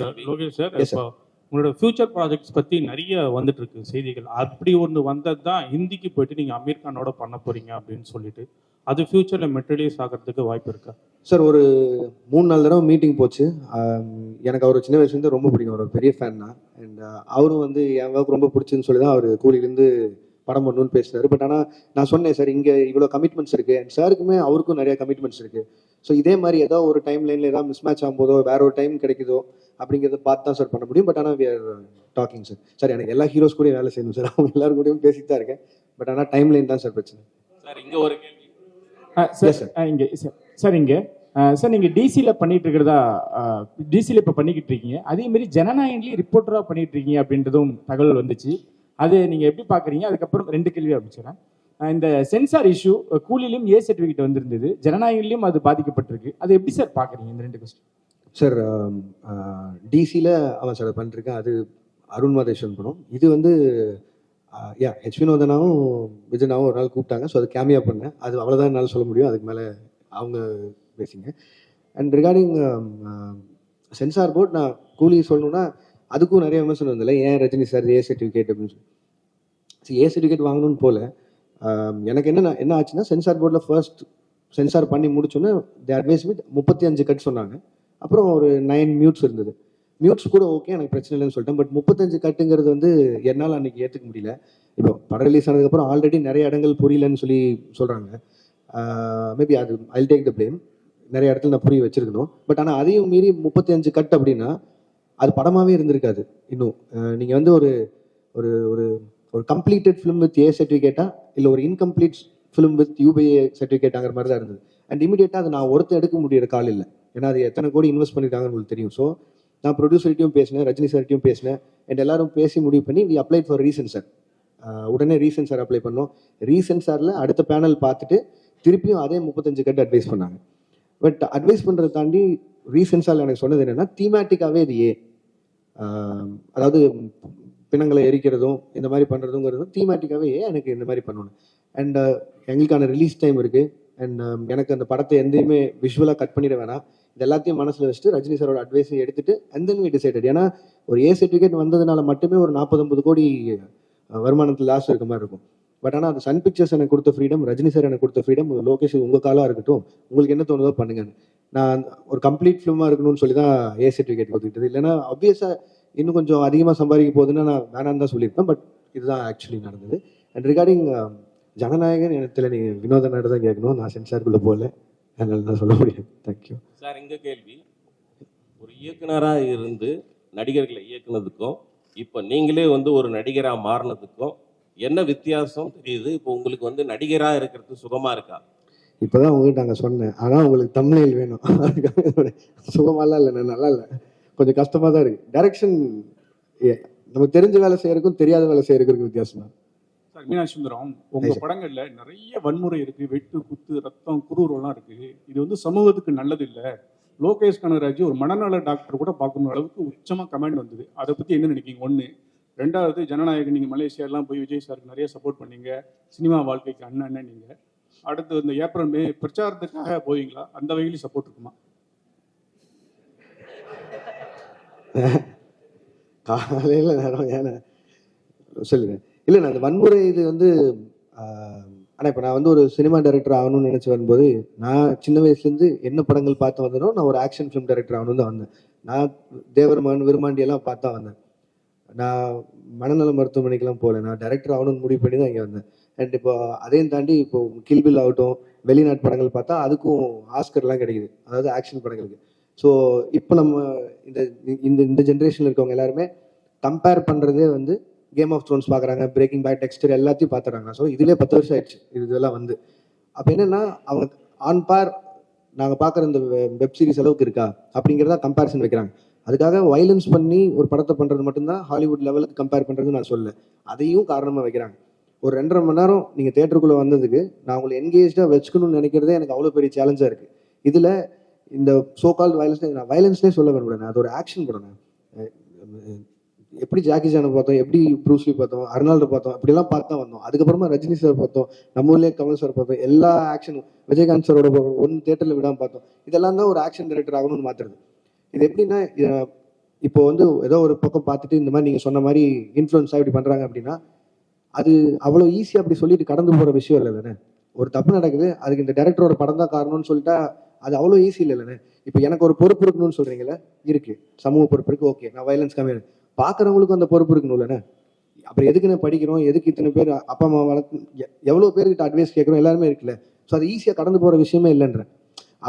சார், இப்போ உங்களோட ஃபியூச்சர் ப்ராஜெக்ட்ஸ் பற்றி நிறைய வந்துட்டு இருக்கு செய்திகள். அப்படி ஒன்று வந்தது தான் ஹிந்திக்கு போயிட்டு நீங்கள் அமீர் கானோட பண்ண போறீங்க அப்படின்னு சொல்லிட்டு, அது ஃபியூச்சரில் மெட்டீரியல்ஸ் ஆகிறதுக்கு வாய்ப்பு இருக்கா சார்? ஒரு 3-4 தடவை மீட்டிங் போச்சு. எனக்கு அவர் சின்ன வயசுலேருந்து ரொம்ப பிடிக்கும். அவர் ஒரு பெரிய ஃபேன் தான். அண்ட் அவரும் வந்து என் ஒர்க் ரொம்ப பிடிச்சுன்னு சொல்லி தான் அவர் கூலிலேருந்து படம் பண்ணணும்னு பேசினார். பட் ஆனால் நான் சொன்னேன் சார், இங்கே இவ்வளோ கமிட்மெண்ட்ஸ் இருக்குது. அண்ட் சாருக்குமே அவருக்கும் நிறைய கமிட்மெண்ட்ஸ் இருக்குது. ஸோ இதே மாதிரி ஏதோ ஒரு டைம் லைனில் ஏதாவது மிஸ் மேட்ச் ஆகும்போதோ வேற ஒரு டைம் கிடைக்குதோ அப்படிங்கிறத பார்த்து தான் சார் பண்ண முடியும். பட் ஆனால் we are talking sir. Sir எனக்கு எல்லா ஹீரோஸ் கூடயும் வேலை செய்யணும் சார். அவங்க எல்லாரும் கூடயும் பேசிட்டு தான் இருக்கேன். பட் ஆனால் டைம் லைன் தான் சார் பிரச்சனை. சார் இங்கே ஒரு கேள்வி சார், இங்கே சார் நீங்கள் டிசியில் பண்ணிட்டு இருக்கிறதா, டிசியில் இப்போ பண்ணிக்கிட்டு இருக்கீங்க. அதேமாரி ஜனநாயகன்லேயும் ரிப்போர்ட்டராக பண்ணிட்டு இருக்கீங்க அப்படின்றதும் தகவல் வந்துச்சு. அது நீங்கள் எப்படி பார்க்குறீங்க? அதுக்கப்புறம் 2 கேள்வி ஆரம்பிச்சிடறேன். இந்த சென்சார் இஷ்யூ கூலிலையும் ஏ சர்டிஃபிகேட் வந்திருந்தது, ஜனநாயகன்லையும் அது பாதிக்கப்பட்டிருக்கு. அது எப்படி சார் பார்க்குறீங்க இந்த 2 கொஸ்டின்? சார் டிசியில் அவன் சார் பண்ணிருக்கேன். அது அருண் மாதேஸ்வரன் படம். இது வந்து ஹெச் வினோதனாவும் விஜயனாவும் ஒரு நாள் கூப்பிட்டாங்க. ஸோ அது கேமியா பண்ணேன். அது அவ்வளோதான் என்னால் சொல்ல முடியும். அதுக்கு மேலே அவங்க பேசிங்க. அண்ட் ரிகார்டிங் சென்சார் போர்ட், நான் கூலி சொல்லணுன்னா அதுக்கும் நிறைய விமர்சனம் வந்தில்ல. ஏன் ரஜினி சார் ஏ சர்டிஃபிகேட் அப்படின்னு சொல்லி ஏ சர்டிஃபிகேட் வாங்கணும்னு போல. எனக்கு என்ன ஆச்சுன்னா, சென்சார் போர்டில் ஃபர்ஸ்ட் சென்சார் பண்ணி முடிச்சோன்னே தே அட்வைஸ் வித் 35 கட் சொன்னாங்க. அப்புறம் ஒரு 9 மியூட்ஸ் இருந்தது. மியூட்ஸ் கூட ஓகே, எனக்கு பிரச்சனை இல்லைன்னு சொல்லிட்டேன். பட் 35 கட்டுங்கிறது வந்து என்னால் அன்றைக்கி ஏற்றுக்க முடியல. இப்போ படம் ரிலீஸ் ஆனதுக்கப்புறம் ஆல்ரெடி நிறைய இடங்கள் புரியலன்னு சொல்லி சொல்கிறாங்க. மேபி அது ஐ டேக் த பிளேம். நிறைய இடத்துல நான் புரிய வச்சுருக்கணும். பட் ஆனால் அதையும் மீறி 35 கட் அப்படின்னா அது படமாகவே இருந்திருக்காது. இன்னும் நீங்கள் வந்து ஒரு ஒரு ஒரு கம்ப்ளீட்டட் ஃபிலிம் வித் ஏ சர்டிஃபிகேட்டா இல்லை ஒரு இன்கம்ப்ளீட் ஃபிலிம் வித் யூபிஏ சர்டிஃபிகேட்டாங்கிற மாதிரி தான் இருந்தது. அண்ட் இமீடியட்டாக அது நான் ஒருத்தர் எடுக்க முடியிற கால் இல்லை, ஏன்னா அது எத்தனை கோடி இன்வெஸ்ட் பண்ணியிருக்காங்கன்னு உங்களுக்கு தெரியும். ஸோ நான் ப்ரொடியூசர்கிட்டையும் பேசினேன், ரஜினி சார்கிட்டையும் பேசினேன், அண்ட் எல்லாரும் பேசி முடிவு பண்ணி வி அப்ளை ஃபார் ரீசென்சார். உடனே ரீசென்சார் அப்ளை பண்ணோம். ரீசென்சாரில் அடுத்த பேனல் பார்த்துட்டு திருப்பியும் அதே 35 கட் அட்வைஸ் பண்ணாங்க. பட் அட்வைஸ் பண்ணுறதை தாண்டி ரீசென்சாரில் எனக்கு சொன்னது என்னென்னா, தீமேட்டிக்காகவே இது அதாவது பிணங்களை எரிக்கிறதும் இந்த மாதிரி பண்ணுறதுங்கிறதும் தீமேட்டிக்காகவே எனக்கு இந்த மாதிரி பண்ணணும். அண்ட் எங்களுக்கான ரிலீஸ் டைம் இருக்குது. அண்ட் எனக்கு அந்த படத்தை எந்தையுமே விஷுவலாக கட் பண்ணிட வேணாம், இது எல்லாத்தையும் மனசில் வச்சுட்டு ரஜினி சாரோட அட்வைஸை எடுத்துட்டு அண்ட் தென் வி டிசைடட். ஏன்னா ஒரு ஏ சர்டிஃபிகேட் வந்ததுனால மட்டுமே ஒரு 40-50 கோடி வருமானத்தில் லாஸ் இருக்க மாதிரி இருக்கும். பட் ஆனால் அது சன் பிக்சர்ஸ் எனக்கு கொடுத்த ஃப்ரீடம், ரஜினி சார் எனக்கு கொடுத்த ஃப்ரீடம், லோகேஷ் உங்கள் காலாக இருக்கட்டும், உங்களுக்கு என்ன தோணுதோ பண்ணுங்கன்னு. நான் ஒரு கம்ப்ளீட் ஃபிலிமாக இருக்கணும்னு சொல்லி தான் ஏ சர்டிஃபிகேட் கொடுத்துக்கிட்டது. இல்லைன்னா ஆப்வியஸாக இன்னும் கொஞ்சம் அதிகமாக சம்பாதிக்க போகுதுன்னா நான் வேணான்னு தான் சொல்லியிருப்பேன். பட் இதுதான் ஆக்சுவலி நடந்தது. அண்ட் ரிகார்டிங் ஜனநாயகன் இடத்துல நீங்கள் வினோத நாடு தான் கேட்கணும், நான் சென்சாருக்குள்ளே போகல, அதனால தான் சொல்ல முடியும். Thank you sir. எங்க கேள்வி, ஒரு இயக்குனராக இருந்து நடிகர்களை இயக்குனதுக்கும் இப்போ நீங்களே வந்து ஒரு நடிகராக மாறினதுக்கும் என்ன வித்தியாசம் தெரியுது? இப்போ உங்களுக்கு வந்து நடிகராக இருக்கிறது சுகமா இருக்கா? இப்போதான் உங்ககிட்ட நாங்கள் சொன்னேன், ஆனால் உங்களுக்கு தம்ப்நெயில் வேணும். சுகமாலாம் இல்லை, நல்லா இல்லை, கொஞ்சம் கஷ்டமாக தான் இருக்குது. டைரக்ஷன் நமக்கு தெரிஞ்ச வேலை செய்யறதுக்கும் தெரியாத வேலை செய்யறதுக்கும் வித்தியாசம் தான். சார், மீனாட்சி சுந்தரம், உங்க படங்கள்ல நிறைய வன்முறை இருக்கு, வெட்டு குத்து ரத்தம் குரூரெல்லாம் இருக்கு. இது வந்து சமூகத்துக்கு நல்லது இல்லை. லோகேஷ் கனகராஜ் ஒரு மனநல டாக்டர் கூட பார்க்கணும் அளவுக்கு உச்சமா கமெண்ட் வந்தது. அதை பத்தி என்ன நினைக்கிறீங்க? ஒன்று. ரெண்டாவது, ஜனநாயகன் நீங்க மலேசியாலாம் போய் விஜய் சாருக்கு நிறைய சப்போர்ட் பண்ணீங்க, சினிமா வாழ்க்கைக்கு அண்ணன் நீங்க. அடுத்து இந்த ஏப்ரல் மே பிரச்சாரத்துக்காக போவீங்களா? அந்த வகையிலும் சப்போர்ட் இருக்குமா? காலையில் நேரம் ஏன்னா சொல்லுங்க. இல்லை, நான் அந்த வன்முறை இது வந்து ஆனால் இப்போ நான் வந்து ஒரு சினிமா டைரக்டர் ஆகணும்னு நினச்சி வரும்போது, நான் சின்ன வயசுலேருந்து என்ன படங்கள் பார்த்து வந்தனோ, நான் ஒரு ஆக்ஷன் ஃபிலிம் டைரக்டர் ஆகணும்னு தான் வந்தேன். நான் தேவர் மகன் விருமாண்டியெல்லாம் பார்த்து தான் வந்தேன். நான் மனநல மருத்துவமனைக்கெல்லாம் போகல, நான் டைரக்டர் ஆகணும்னு முடிவு பண்ணி தான் இங்கே வந்தேன். அண்ட் இப்போ அதையும் தாண்டி இப்போ கில்பில் ஆகட்டும், வெளிநாட்டு படங்கள் பார்த்தா அதுக்கும் ஆஸ்கர்லாம் கிடைக்குது, அதாவது ஆக்ஷன் படங்களுக்கு. ஸோ இப்போ நம்ம இந்த இந்த ஜென்ரேஷனில் இருக்கவங்க எல்லாருமே கம்பேர் பண்ணுறதே வந்து கேம் ஆஃப் த்ரோன்ஸ் பார்க்குறாங்க, பிரேக்கிங் பேட், டெக்ஸ்டர் எல்லாத்தையும் பார்த்துறாங்க. ஸோ இதுலேயே 10 வருஷம் ஆயிடுச்சு இதெல்லாம் வந்து. அப்போ என்னென்னா அவங்க ஆன் பார் நாங்கள் பார்க்குற இந்த வெப் சீரிஸ் அளவுக்கு இருக்கா அப்படிங்கிறதா கம்பேரிசன் வைக்கிறாங்க. அதுக்காக வயலன்ஸ் பண்ணி ஒரு படத்தை பண்ணுறது மட்டும்தான் ஹாலிவுட் லெவலுக்கு கம்பேர் பண்ணுறது நான் சொல்ல, அதையும் காரணமாக வைக்கிறாங்க. ஒரு 2.5 மணி நேரம் நீங்கள் தேட்டருக்குள்ளே வந்ததுக்கு நான் உங்களை என்கேஜாக வச்சுக்கணும்னு நினைக்கிறதே எனக்கு அவ்வளோ பெரிய சேலஞ்சாக இருக்குது. இதில் இந்த சோகால் வயலன்ஸ், நான் வயலன்ஸ்லேயே சொல்ல விரும்புகிறேன், அது ஒரு ஆக்ஷன் படம். எப்படி ஜாக்கி சானை பார்த்தோம், எப்படி ப்ரூஸ்லி பார்த்தோம், அர்னால்டோ பார்த்தோம், இப்படிலாம் பார்த்து தான் வந்தோம். அதுக்கப்புறமா ரஜினி சார் பார்த்தோம், நம்ம ஊர்லேயே கமல் சார் பார்த்தோம், எல்லா ஆக்ஷனும் விஜயகாந்த் சாரோட ஒன்று தேட்டரில் விடாமல் பார்த்தோம். இதெல்லாம் தான் ஒரு ஆக்ஷன் டைரக்டர் ஆகணும்னு மாற்றுறது. இது எப்படின்னா, இப்போ வந்து ஏதோ ஒரு பக்கம் பார்த்துட்டு இந்த மாதிரி நீங்கள் சொன்ன மாதிரி இன்ஃப்ளூயன்ஸாக இப்படி பண்ணுறாங்க அப்படின்னா, அது அவ்வளோ ஈஸியாக அப்படி சொல்லிட்டு கடந்து போகிற விஷயம் இல்லை தானே. ஒரு தப்பு நடக்குது, அதுக்கு இந்த டைரக்டரோட படம் தான் காரணம்னு சொல்லிட்டா அது அவ்வளோ ஈஸி இல்லைண்ணே. இப்போ எனக்கு ஒரு பொறுப்பு இருக்கணும்னு சொல்கிறீங்களே, இருக்குது, சமூக பொறுப்பு இருக்குது, ஓகே, நான் வயலன்ஸ் கம்மியாக பார்க்குறவங்களுக்கும் அந்த பொறுப்பு இருக்கணும் இல்லைண்ணே. அப்புறம் எதுக்கு நான் படிக்கிறோம், எதுக்கு இத்தனை பேர் அப்பா அம்மா வளர்த்து எவ்வளோ பேர்கிட்ட அட்வைஸ் கேட்குறோம், எல்லாருமே இருக்குல்ல. ஸோ அது ஈஸியாக கடந்து போகிற விஷயமே இல்லைன்றேன்.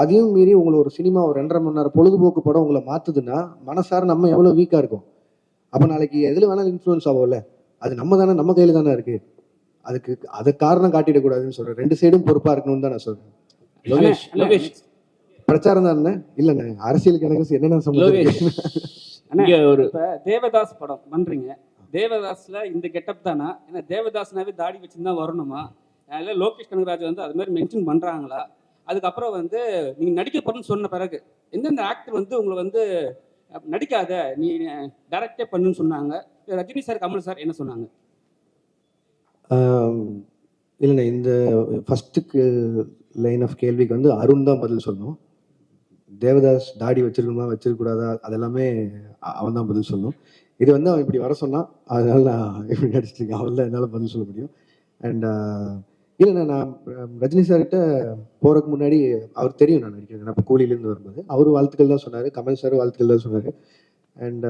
அதையும் மீறி உங்களை ஒரு சினிமா ஒரு 2.5 மணி நேரம் பொழுதுபோக்கு படம் உங்களை மாற்றுதுன்னா மனசார நம்ம எவ்வளோ வீக்காக இருக்கும். அப்போ நாளைக்கு எதில் வேணாலும் இன்ஃப்ளூயன்ஸ் ஆகும்ல, அது நம்ம தானே, நம்ம கையில் தானே இருக்குது. அதுக்கு அதை காரணம் காட்டிடக்கூடாதுன்னு சொல்கிறேன். 2 சைடும் பொறுப்பாக இருக்கணும்னு தான் நான் சொல்கிறேன். லோகேஷ் பிரச்சாரம் தானே இல்லைண்ணே, அரசியலுக்கு எனக்கு என்னென்ன சம்பந்தம். ஒரு தேவதாஸ் படம் பண்றீங்க, தேவதாஸ்ல இந்த கெட்டப் தானா? ஏன்னா தேவதாஸ்னாவே தாடி வச்சுருந்தா வரணுமா? அதில் லோகேஷ் கனகராஜ் வந்து அது மாதிரி மென்ஷன் பண்ணுறாங்களா? அதுக்கப்புறம் வந்து நீங்கள் நடிக்க போறேன்னு சொன்ன பிறகு எந்தெந்த ஆக்டர் வந்து உங்களை வந்து நடிக்காத நீ டைரக்டே பண்ணுன்னு சொன்னாங்க? ரஜினி சார், கமல் சார் என்ன சொன்னாங்க? இல்லைண்ணே, இந்த ஃபஸ்ட்டுக்கு லைன் ஆஃப் கேள்விக்கு வந்து அருண் தான் பதில் சொல்லணும். தேவதாஸ் தாடி வச்சிருக்கணுமா வச்சிருக்கூடாதா அதெல்லாமே அவன் தான் பதில் சொல்லணும். இது வந்து அவன் இப்படி வர சொன்னான், அதனால நான் இப்படி நடிச்சிருக்கேன், அவன் தான் என்னால் பதில் சொல்ல முடியும். அண்ட் இல்லைண்ணா, நான் ரஜினி சார்கிட்ட போகிறதுக்கு முன்னாடி அவர் தெரியும் நான் நடிக்கிறேன். நான் இப்போ கூலியிலேருந்து வரும்போது அவர் வாழ்த்துக்கள் தான் சொன்னார், கமல் சார் வாழ்த்துக்கள் தான் சொன்னார். அண்ட்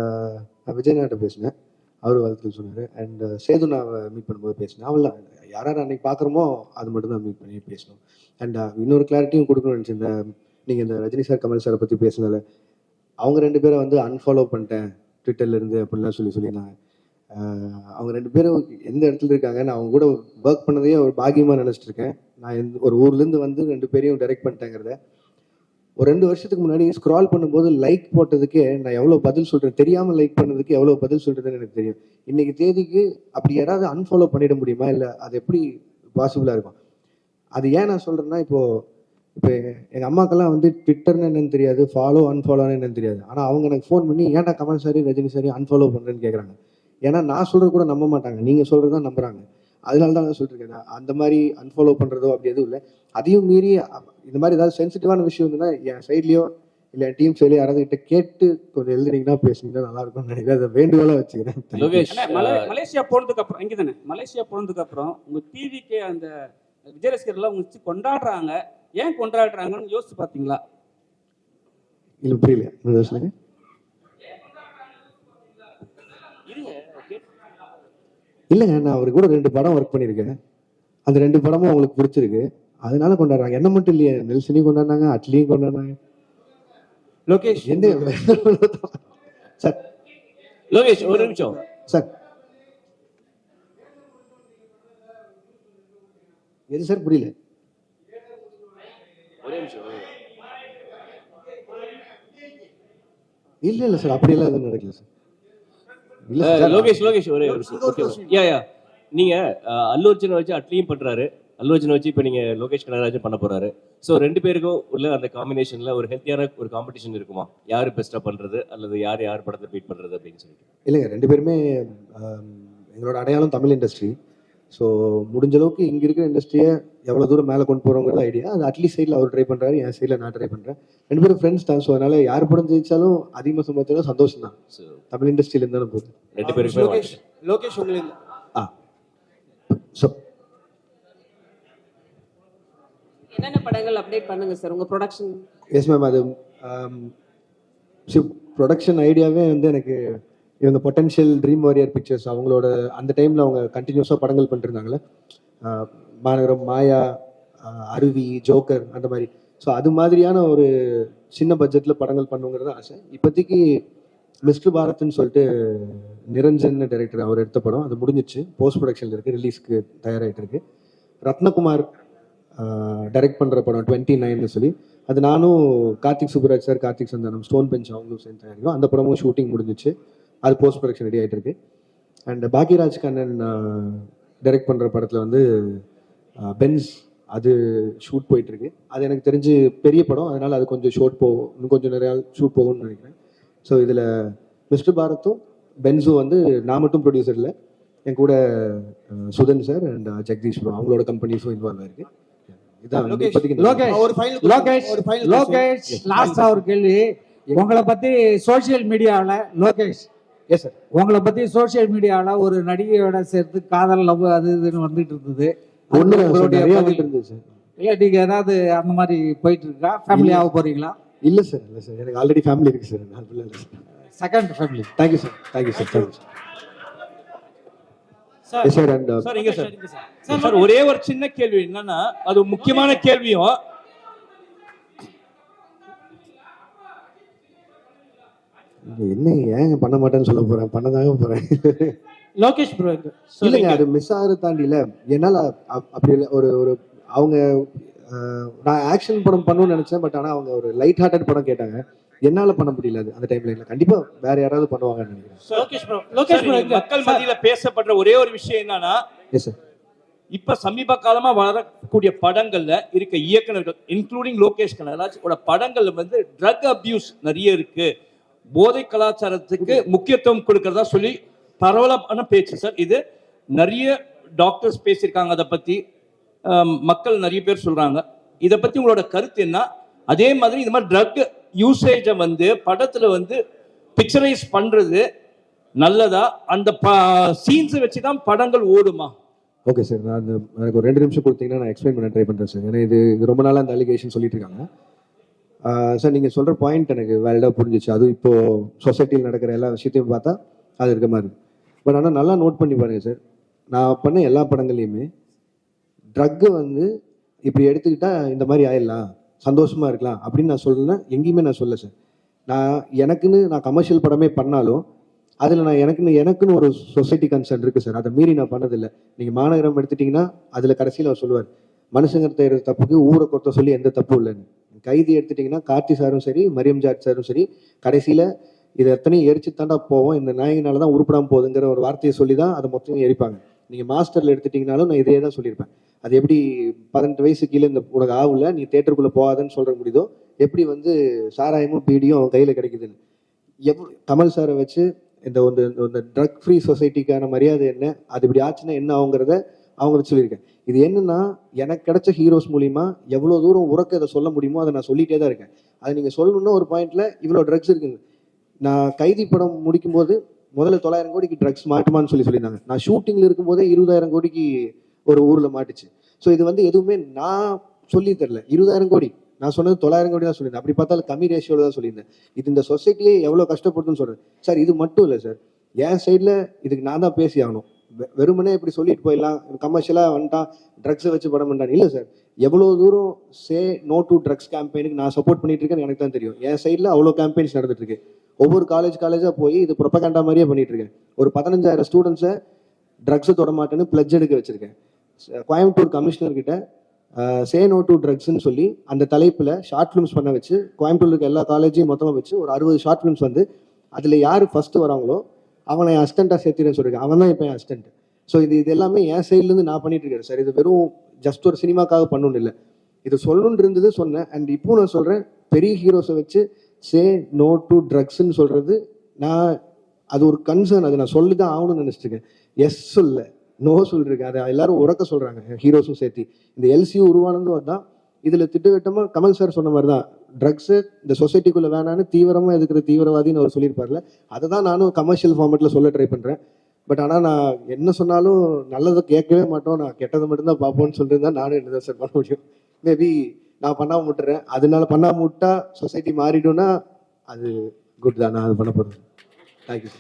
நான் விஜயநாட்ட பேசினேன், அவர் வாழ்த்துக்கள் சொன்னார். அண்ட் சேது நான் மீட் பண்ணும்போது பேசினேன். அவள் யாரார் அன்னைக்கு பார்க்குறோமோ அது மட்டும் தான் மீட் பண்ணி பேசணும். அண்ட் இன்னொரு கிளாரிட்டியும் கொடுக்கணும்னு நினச்சேன். நீங்கள் இந்த ரஜினி சார் கமல் சாரை பற்றி பேசினால அவங்க 2 பேரை வந்து அன்ஃபாலோ பண்ணிட்டேன் ட்விட்டர்லேருந்து அப்படின்லாம் சொல்லியிருந்தாங்க. அவங்க 2 பேரும் எந்த இடத்துல இருக்காங்க, நான் அவங்க கூட ஒர்க் பண்ணதையே ஒரு பாக்கியமாக நினச்சிட்டு இருக்கேன். நான் ஒரு ஊர்லேருந்து வந்து 2 பேரையும் டைரக்ட் பண்ணிட்டேங்கிறத. ஒரு 2 வருஷத்துக்கு முன்னாடி ஸ்க்ரால் பண்ணும்போது லைக் போட்டதுக்கே நான் எவ்வளோ பதில் சொல்கிறேன், தெரியாமல் லைக் பண்ணதுக்கு எவ்வளோ பதில் சொல்கிறதுன்னு எனக்கு தெரியும். இன்னைக்கு தேதிக்கு அப்படி யாராவது அன்ஃபாலோ பண்ணிட முடியுமா, இல்லை அது எப்படி பாசிபிளாக இருக்கும்? அது ஏன் நான் சொல்கிறேன்னா, இப்போ எங்கள் அம்மாக்கெல்லாம் வந்து ட்விட்டர்னு என்னன்னு தெரியாது, ஃபாலோ அன்ஃபாலோன்னு என்னன்னு தெரியாது. ஆனால் அவங்க எனக்கு ஃபோன் பண்ணி ஏன்டா Kamal sorry Rajini sorry unfollow பண்ணுறேன்னு கேட்குறாங்க. ஏன்னா நான் சொல்கிறது கூட நம்ப மாட்டாங்க, நீங்கள் சொல்கிறது தான் நம்புகிறாங்க. அதனால தான் நான் சொல்லியிருக்கேன். அந்த மாதிரி அன்ஃபாலோ பண்ணுறதோ அப்படி எதுவும் இல்லை. அதையும் மீறி இந்த மாதிரி ஏதாவது சென்சிட்டிவான விஷயம் இருந்ததுன்னா என் சைட்லேயோ இல்லை என் டீம் சைட்லேயோ யாராவது கிட்ட கேட்டு கொஞ்சம் எழுதுனீங்கன்னா பேசுனீங்கன்னா நல்லா இருக்கும்னு நினைக்கிறேன். அதை வேண்டுகோளாக வச்சுக்கிறேன். லோகேஷ், மலேசியா போனதுக்கு அப்புறம் இங்கே தானே மலேசியா போனதுக்கு அப்புறம் உங்கள் டிவிக்கே அந்த விஜய் ரசிகர்லாம் உங்க வச்சு கொண்டாடுறாங்க. ஏன் கொண்டாடுறாங்கன்னு யோசிச்சு பார்த்தீங்களா? இல்லை புரியல, என்ன சொல்லுங்க. இல்லைங்க, நான் அவரு கூட 2 படம் ஒர்க் பண்ணியிருக்கேன். அந்த 2 படமும் அவங்களுக்கு பிடிச்சிருக்கு, அதனால கொண்டாடுறாங்க. என்ன மட்டும் இல்லையே, நெல்சனையும் கொண்டாடினாங்க, அட்லியும் கொண்டாடினாங்க. லோகேஷ் என்ன சார்? லோகேஷ் ஒரு நிமிஷம் சார். எது சார் புரியல? ஒரே நிமிஷம். இல்ல சார், அப்படியெல்லாம் எதுவும் நடக்கல சார். லோகேஷ் ஒரே நீங்க அல்லு அர்ஜுனை வச்சு அட்லியும் பண்றாரு, அல்லு அர்ஜுனை வச்சு இப்போ நீங்க லோகேஷ் கனகராஜன் பண்ண போறாரு. ஸோ 2 பேருக்கும் உள்ள அந்த காம்பினேஷன்ல ஒரு ஹெல்த்தியான ஒரு காம்படிஷன் இருக்குமா? யாரு பெஸ்டா பண்றது அல்லது யார் படத்தை பீட் பண்றது அப்படின்னு சொல்லிட்டு? இல்லைங்க, 2 பேருமே எங்களோட அடையாளம் தமிழ் இண்டஸ்ட்ரி. ஸோ முடிஞ்ச அளவுக்கு இங்கே இருக்கிற இண்டஸ்ட்ரியை எவ்வளோ தூரம் மேலே கொண்டு போகிறோங்கிறது ஐடியா. அது அட்லீஸ்ட் சைடில் அவர் ட்ரை பண்ணுறாரு, என் சைடில் நான் ட்ரை பண்ணுறேன். 2 பேரும் ஃப்ரெண்ட்ஸ் தான். ஸோ அதனால யார் படம் ஜெயிச்சாலும் அதிகமாக சம்பாதிச்சாலும் சந்தோஷம் தான். தமிழ் இண்டஸ்ட்ரியில இருந்தாலும் போகுது. 2 பேருமே லோகேஷ் உங்களுக்கு ஸோ என்னென்ன படங்கள் அப்டேட் பண்ணுங்க சார் உங்க ப்ரொடக்ஷன்? எஸ் மேம், அது ப்ரொடக்ஷன் ஐடியாவே வந்து எனக்கு இவங்க பொட்டன்ஷியல் ட்ரீம் வாரியர் பிக்சர்ஸ் அவங்களோட அந்த டைமில் அவங்க கண்டினியூஸாக படங்கள் பண்ணிருந்தாங்களே, மாநகரம், மாயா, அருவி, ஜோக்கர், அந்த மாதிரி. ஸோ அது மாதிரியான ஒரு சின்ன பட்ஜெட்டில் படங்கள் பண்ணுங்கிறது ஆசை. இப்போதைக்கு மிஸ்டர் பாரத்னு சொல்லிட்டு நிரஞ்சன் டைரக்டர் அவர் எடுத்த படம், அது முடிஞ்சிச்சு, போஸ்ட் ப்ரொடக்ஷனில் இருக்குது, ரிலீஸ்க்கு தயாராகிட்டு இருக்கு. ரத்னகுமார் டைரக்ட் பண்ணுற படம் 29ன்னு சொல்லி, அது நானும் Karthik Subbaraj sir, Karthik Santhanam, Stone Bench அவங்களும் சேர்ந்து தயாரிக்கும். அந்த படமும் ஷூட்டிங் முடிஞ்சிச்சு, அது போஸ்ட் ப்ரொடக்ஷன் ரெடி ஆகிட்டு இருக்கு. அண்ட் பாக்யராஜ் கண்ணன் டைரக்ட் பண்ணுற படத்தில் வந்து பென்ஸ், அது ஷூட் போயிட்டு இருக்கு. அது எனக்கு தெரிஞ்சு பெரிய படம், அதனால அது கொஞ்சம் இன்னும் கொஞ்சம் நிறையா ஷூட் போகும்னு நினைக்கிறேன். ஸோ இதில் மிஸ்டர் பாரத்தும் பென்ஸும் வந்து நான் மட்டும் ப்ரொடியூசர் இல்லை, என் கூட Sudhan sir and Jagadish bro அவங்களோட கம்பெனிஸும் இன்வால்வ் ஆயிருக்கு. லாஸ்டா ஒரு கேள்வி. உங்களை பத்தி சோசியல் மீடியாவில் லோகேஷ், எஸ் சார், உங்களை பத்தி சோசியல் மீடியாவில் ஒரு நடிகையோட சேர்த்து காதல் லவ் அது இதுன்னு வந்துட்டு இருந்தது. இல்ல நீங்க ஏதாவது அந்த மாதிரி போயிட்டு இருக்கா? ஃபேமிலி ஆக போறீங்களா? இல்லை சார், எனக்கு ஆல்ரெடி ஃபேமிலி இருக்கு sir. Second family. Thank you sir, thank you sir, thank you sir. Sir ஒரே ஒரு சின்ன கேள்வி என்னன்னா, அது முக்கியமான கேள்வியும், என்ன ஏங்க பண்ண மாட்டேன்னு சொல்ல போறேன், பண்ணதாங்க போறேன். லோகேஷ் ப்ரோ இல்லைங்க, அது மிஸ் ஆகிற தாண்டி இல்லை, என்னால் அப்படி இல்லை. ஒரு அவங்க நான் ஆக்ஷன் படம் பண்ணணும்னு நினைச்சேன், பட் ஆனால் அவங்க ஒரு லைட் ஹார்ட்டட் படம் கேட்டாங்க, என்னால பண்ண முடியல. அது அந்த டைம்ல இல்லை, கண்டிப்பா வேற யாராவது பண்ணுவாங்கன்னு நினைக்கிறேன். லோகேஷ் ப்ரோ மக்கள் மத்தியில பேசப்படுற ஒரே ஒரு விஷயம் என்னன்னா, எஸ் சார், இப்ப சமீப காலமா வரக்கூடிய படங்கள்ல இருக்க இயக்குனர்கள் இன்க்ளூடிங் லோகேஷ் கனகராஜ் படங்கள்ல வந்து ட்ரக் அபியூஸ் நிறைய இருக்கு, போதை கலாச்சாரத்துக்கு முக்கியத்துவம் கொடுக்கறதா சொல்லி பரவலான பேச்சு சார். இது நிறைய டாக்டர்ஸ் பேசியிருக்காங்க, அதை பத்தி மக்கள் நிறைய பேர் சொல்றாங்க. இதை பத்தி உங்களோட கருத்து என்ன? அதே மாதிரி இந்த மாதிரி ட்ரக் யூசேஜை வந்து படத்துல வந்து பிக்சரைஸ் பண்றது நல்லதா? அந்த சீன்ஸை வச்சு தான் படங்கள் ஓடுமா? ஓகே சார், நான் எனக்கு ஒரு 2 நிமிஷம் கொடுத்தீங்கன்னா நான் எக்ஸ்பிளைன் பண்ண ட்ரை பண்ணுறேன் சார். ஏன்னா இது ரொம்ப நாளாக அந்த அலிகேஷன் சொல்லிட்டு இருக்காங்க சார். நீங்கள் சொல்கிற பாயிண்ட் எனக்கு வேலிடாக புரிஞ்சிச்சு. அதுவும் இப்போது சொசைட்டியில் நடக்கிற எல்லா விஷயத்தையும் பார்த்தா அது இருக்க மாதிரி இருக்கு. பட் ஆனால் நல்லா நோட் பண்ணி பாருங்கள் சார், நான் பண்ண எல்லா படங்கள்லையுமே ட்ரக்கு வந்து இப்படி எடுத்துக்கிட்டா இந்த மாதிரி ஆயிடலாம், சந்தோஷமா இருக்கலாம் அப்படின்னு நான் சொல்றேன். எங்கேயுமே நான் சொல்ல சார். நான் கமர்ஷியல் படமே பண்ணாலும் அதில் நான் எனக்குன்னு ஒரு சொசைட்டி கன்சர்ன் இருக்குது சார். அதை மீறி நான் பண்ணதில்லை. நீங்கள் மாநகரம் எடுத்துட்டிங்கன்னா அதில் கடைசியில் அவர் சொல்லுவார், மனுஷங்க செய்கிற தப்புக்கு ஊரை கொத்த சொல்லி எந்த தப்பும் இல்லைன்னு. கைதி எடுத்துட்டிங்கன்னா கார்த்தி சாரும் சரி, மரியம் ஜாட் சாரும் சரி, கடைசியில் இது எத்தனையும் எரிச்சு தாண்டா போவோம், இந்த நாயகனால தான் உருப்படாமல் போகுதுங்கிற ஒரு வார்த்தையை சொல்லி தான் அதை மொத்தம் எரிப்பாங்க. நீங்கள் மாஸ்டரில் எடுத்துட்டிங்கனாலும் நான் இதே தான் சொல்லியிருப்பேன். அது எப்படி 18 வயசு கீழே இந்த உனக்கு ஆகல, நீ தேட்டருக்குள்ளே போகாதன்னு சொல்கிற முடியுதோ, எப்படி வந்து சாராயமும் பீடியும் அவன் கையில் கிடைக்குதுன்னு. கமல் சாரை வச்சு இந்த ட்ரக் ஃப்ரீ சொசைட்டிக்கான மரியாதை என்ன, அது இப்படி ஆச்சுன்னா என்ன ஆகுங்கிறத அவங்க சொல்லியிருக்கேன். இது என்னன்னா, எனக்கு கிடைச்ச ஹீரோஸ் மூலிமா எவ்வளோ தூரம் உறக்க இதை சொல்ல முடியுமோ அதை நான் சொல்லிகிட்டே தான் இருக்கேன். அதை நீங்கள் சொல்லணுன்னா ஒரு பாயிண்ட்ல இவ்வளோ ட்ரக்ஸ் இருக்குங்க. நான் கைதி படம் முடிக்கும் போது முதல்ல 900 கோடிக்கு ட்ரக்ஸ் மாட்டுமான்னு சொல்லியிருந்தாங்க. நான் ஷூட்டிங்கில் இருக்கும்போதே 20,000 கோடிக்கு ஒரு ஊரில் மாட்டுச்சு. ஸோ இது வந்து எதுவுமே நான் சொல்லி தரல. 20,000 கோடி நான் சொன்னது 900 கோடி தான் சொல்லியிருந்தேன். அப்படி பார்த்தாலும் கம்மி ரேஷியோவில் தான் சொல்லியிருந்தேன். இது இந்த சொசைட்டியே எவ்வளோ கஷ்டப்படுதுன்னு சொல்கிறேன் சார். இது மட்டும் இல்லை சார், என் சைடில் இதுக்கு நான் தான் பேசி ஆகணும். வெறுமனே இப்படி சொல்லிட்டு போயிடலாம், கமர்ஷியலாக வந்துட்டான் ட்ரக்ஸை வச்சு படம் பண்ணிட்டான் இல்லை சார். எவ்வளோ தூரம் சே நோ டு ட்ரக்ஸ் கேம்பெயினுக்கு நான் சப்போர்ட் பண்ணிட்டு இருக்கேன்னு எனக்கு தான் தெரியும். என் சைடில் அவ்வளோ கேம்பெயின்ஸ் நடந்துட்டு இருக்கு. ஒவ்வொரு காலேஜாக போய் இது ப்ரொபகண்டா மாதிரியே பண்ணிட்டு இருக்கேன். ஒரு 15,000 ஸ்டூடெண்ட்ஸை ட்ரக்ஸை தொட மாட்டேன்னு பிளட்ஜ் எடுக்க வச்சிருக்கேன். கோயம்புத்தூர் கமிஷனர்கிட்ட சே நோ டு ட்ரக்ஸ்ன்னு சொல்லி அந்த தலைப்பில் ஷார்ட் ஃபிலிம்ஸ் பண்ண வச்சு, கோயம்புத்தூர் இருக்க எல்லா காலேஜையும் மொத்தமாக வச்சு ஒரு 60 ஷார்ட் ஃபிலிம்ஸ் வந்து அதில் யார் ஃபஸ்ட்டு வராங்களோ அவனை என் அசிஸ்டண்ட்டாக சேர்த்துறேன்னு சொல்லியிருக்கேன். அவன் தான் இப்போ என் அசிஸ்டன்ட். ஸோ இது எல்லாமே என் சைட்லேருந்து நான் பண்ணிட்டு இருக்கேன் சார். இது வெறும் ஜஸ்ட் ஒரு சினிமாக்காக பண்ணணும் இல்லை, இது சொல்லணுன்னு இருந்தது சொன்னேன். அண்ட் இப்போ நான் சொல்கிறேன், பெரிய ஹீரோஸை வச்சு சே நோ டு ட்ரக்ஸ்ன்னு சொல்கிறது நான் அது ஒரு கன்சர்ன், அது நான் சொல்லி தான் ஆகணும்னு நினச்சிருக்கேன். எஸ் சொல்ல நோ சொல்லியிருக்கேன், அதை எல்லாரும் உறக்க சொல்கிறாங்க ஹீரோஸும் சேர்த்து. இந்த எல்சியூ உருவானதும் தான் இதில் திட்டவட்டமாக கமல் சார் சொன்ன மாதிரி தான் ட்ரக்ஸு இந்த சொசைட்டிக்குள்ளே வேணான்னு தீவிரமாக எதுக்குற தீவிரவாதின்னு அவர் சொல்லியிருப்பார்ல, அதை தான் நானும் கமர்ஷியல் ஃபார்மேட்டில் சொல்ல ட்ரை பண்ணுறேன். பட் ஆனால் நான் என்ன சொன்னாலும் நல்லதை கேட்கவே மாட்டோம், நான் கெட்டதை மட்டும்தான் பார்ப்போம்னு சொல்லிட்டு தான் நானும் என்ன தான் சார் பண்ண முடியும். மேபி நான் பண்ணாமல் விட்டுறேன், அதனால பண்ணாமல் விட்டா சொசைட்டி மாறிடும்னா அது குட் தான். நான் அது பண்ண போகிறேன். Thank you sir.